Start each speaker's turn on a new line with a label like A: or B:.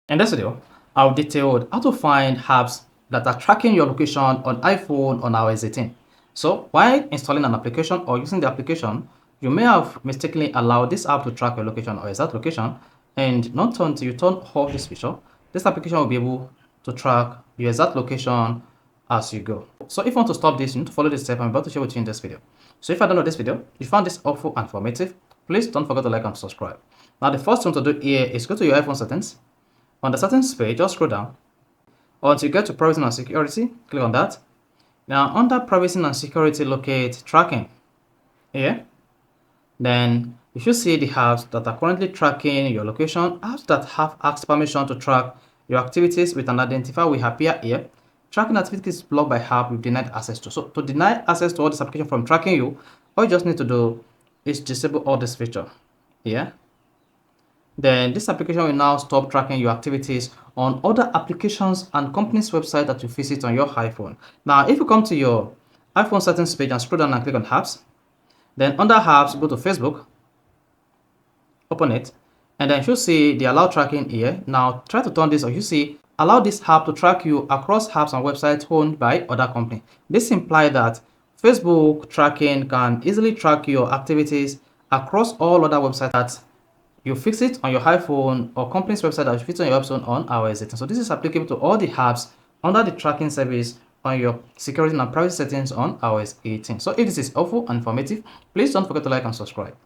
A: In this video, I'll detail how to find apps that are tracking your location on iPhone on iOS 18. So while installing an application or using the application, you may have mistakenly allowed this app to track your location or exact location, and not until you turn off this feature, this application will be able to track your exact location as you go. So if you want to stop this, you need to follow this step I'm about to share with you in this video. So if I don't know this video, if you found this helpful and informative, please don't forget to like and subscribe. Now the first thing to do here is go to your iPhone settings. On the settings page, just scroll down until you get to privacy and security. Click on that. Now under privacy and security, locate tracking here. Then you should see the apps that are currently tracking your location. Apps that have asked permission to track your activities with an identifier will appear here. Tracking activities blocked by app we've denied access to. So to deny access to all this application from tracking you, all you just need to do is disable all this feature here. Then this application will now stop tracking your activities on other applications and companies' website that you visit on your iPhone. Now, if you come to your iPhone settings page and scroll down and click on apps, then under apps, go to Facebook, open it, and then you should see the allow tracking here. Now, try to turn this on. You see, allow this app to track you across apps and websites owned by other companies. This implies that Facebook tracking can easily track your activities across all other websites that you fix it on your iPhone or company's website that you fix on your iPhone on iOS 18. So this is applicable to all the apps under the tracking service on your security and privacy settings on iOS 18. So if this is helpful and informative, please don't forget to like and subscribe.